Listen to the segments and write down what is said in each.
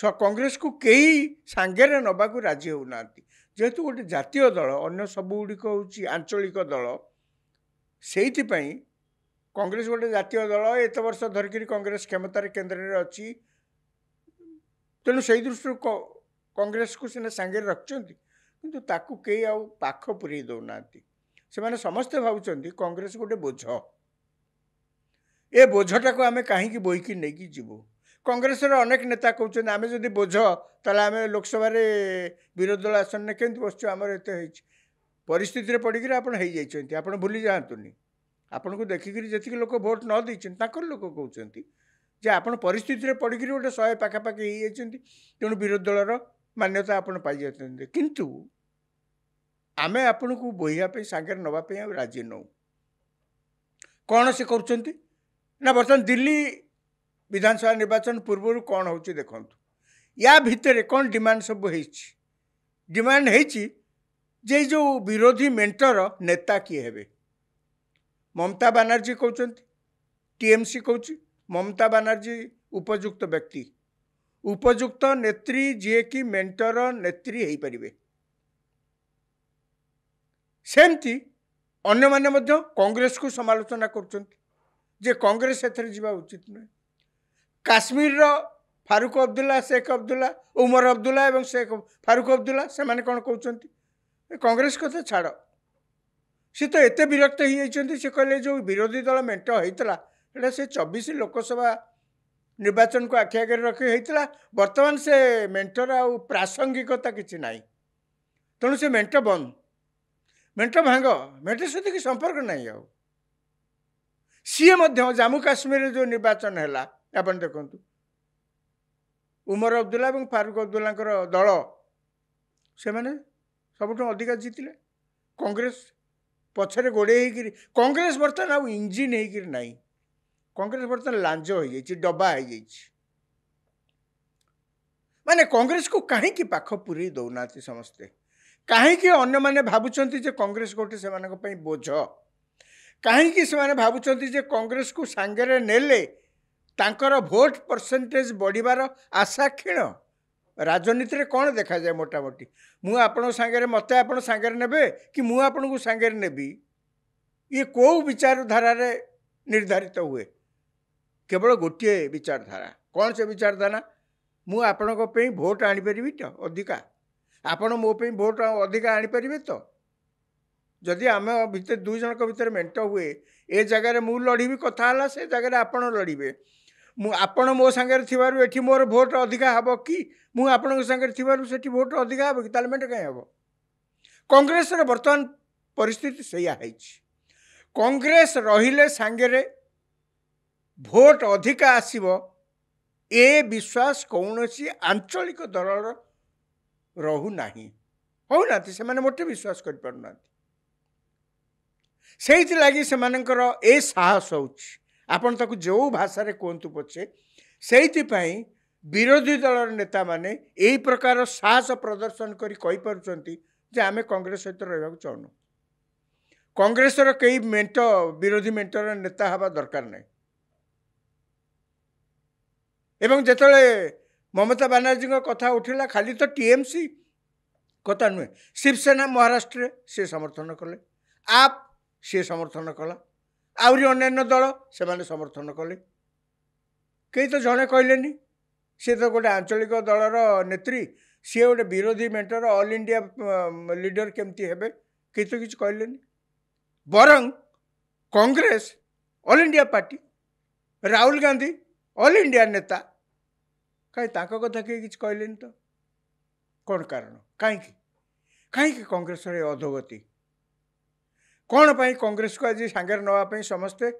कांग्रेस को कई सांगे नवा को राजी होना जेहेतु गोटे जातीय दल अन्य सबुगुड़िक हूँ आंचलिक दल से कांग्रेस गोटे जातीय दल एत वर्ष धरिक कांग्रेस क्षमतार केन्द्र में अच्छी तेणु से दृष्टि कांग्रेस को सीना सांगे रखिंट किंतु ताकू कई आउ पाख पूरे दौना से समस्ते भावुं कांग्रेस गोटे बोझ ए बोझटा को आम कहीं बोईकी नहीं जीवु कांग्रेस अनेक नेता कहते आम जदि बोझ ताले आम लोकसभा विरोधी दल आसन में केमती बस आमर एत परिस्थिति पड़क आप भूली जातुनि आपन को देखिक जी लोक भोट न देकर लोक कहते जे आप परिस्थिति पड़क गोटे 100 पाखापाखि हो तेणु विरोधी दलर मान्यता आप पाई जाते किंतु आम आपण को बोहापी सांगे नापी राजी नौ कौन से कर बर्तमान दिल्ली विधानसभा निर्वाचन पूर्व कौन हो देखु या भितर कौन डिमांड सब डिमांड जे जो विरोधी मेंटर नेता किए हेबे ममता बनर्जी कहते टीएमसी कहूँ ममता बनर्जी उपयुक्त व्यक्ति उपयुक्त नेत्री जी कि मेंटर नेत्री हो पारे सेमती अन्य माने कांग्रेस को समालोचना कर कांग्रेस एथर जीवा उचित नुहे काश्मीर फारूक अब्दुल्ला शेख अब्दुल्ला उमर अब्दुल्ला एवं शेख फारूक अब्दुल्ला से माने कौन कहते कांग्रेस कथा छाड़ सी तो एत विरक्त हो कहले जो विरोधी दल मेंट होता से 24 लोकसभा निर्वाचन को आखि आगे रखी होता बर्तमान से मेंटर आ प्रासंगिकता किसी ना तेणु से मेंट बंद मेंट भांग मेंट सहित कि संपर्क नहीं आ सी जम्मू काश्मीर जो निर्वाचन है आप देखु उमर अब्दुल्ला और फारूक अब्दुल्ला दल से मैंने सबुठ अधिका जीतिले कांग्रेस पछरे गोड़े कांग्रेस बर्तमान आउ इंजिन हो ना कांग्रेस बर्तमान लांज हो डबा हो माने कांग्रेस को कहीं पाख पूरी दौना समस्ते कहीं अन्य माने भावुंट कांग्रेस गोटे से बोझ कहीं से भावुंट कांग्रेस को सांगे नेले तांकर भोट परसेंटेज बढ़िबार आशा क्षीण राजनीति रे कौन देखा जाए मोटामोटी मु आपण सांगे मत आप सांगे नेबे कि मु आपण को सांगे नेबी ये कौ विचारधारा रे निर्धारित हुए केवल गोटे विचारधारा कौन से विचारधारा मु आपण भोट आनीपरि तो अधिका आपण मो भोट अधिका आनीपर तो जदि आम भितर दुई जन भितर मेंट हुए ए जगार मु लड़ी कथा से जगह आपण लड़े आपण मो सांगे थी मोर भोट अधिका हम कि मु आपण सांगे थी भोट अधिका हम कि ताल मेंट कहीं हम कांग्रेस बर्तमान परिस्थिति सैया कांग्रेस रहिले सांगे भोट अधिका आसीबो ए विश्वास कौन सी आंचलिक दल रहू नाही हो ना से माने मोटे विश्वास कर पारना से लगी से ए साहस होपन ताकू जो भाषा रे कहतु पछे से विरोधी दल नेता माने यही प्रकार साहस प्रदर्शन करी कहि पारुचंती जे आमे कांग्रेस सहित रहिबा चाहूनु कांग्रेस कई मेंट विरोधी मेंटर नेता हवा दरकार नहीं एवं जेतले ममता बनर्जी कथा उठिला खाली तो टीएमसी कथा नुहे शिवसेना महाराष्ट्र से समर्थन कले आप सी समर्थन कला आहरी अन्य दल से माने समर्थन कले कई तो जड़े कहले सी तो गोटे आंचलिक दलर नेत्री सी गोटे विरोधी मेंटर ऑल इंडिया लीडर केमती हेबे कई तो किसी कहले बरं Congress all India party Rahul Gandhi all India नेता कहीं कथा किए कहले तो कौन कारण कहीं कांग्रेस अधोगति कौन पाई कांग्रेस को आज सांगे नापी समस्ते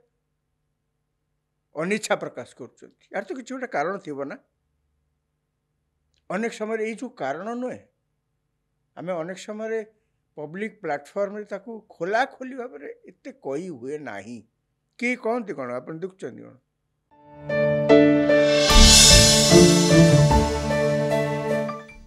अनिच्छा प्रकाश कर यार तो किसी गोटे कारण थी ना अनेक समय ये जो कारण नुहे आम अनेक समय पब्लिक प्लेटफॉर्म रे ताकू खोला खोली भाव में एत कही हुए ना किए कहते कौन आप देखुं कौन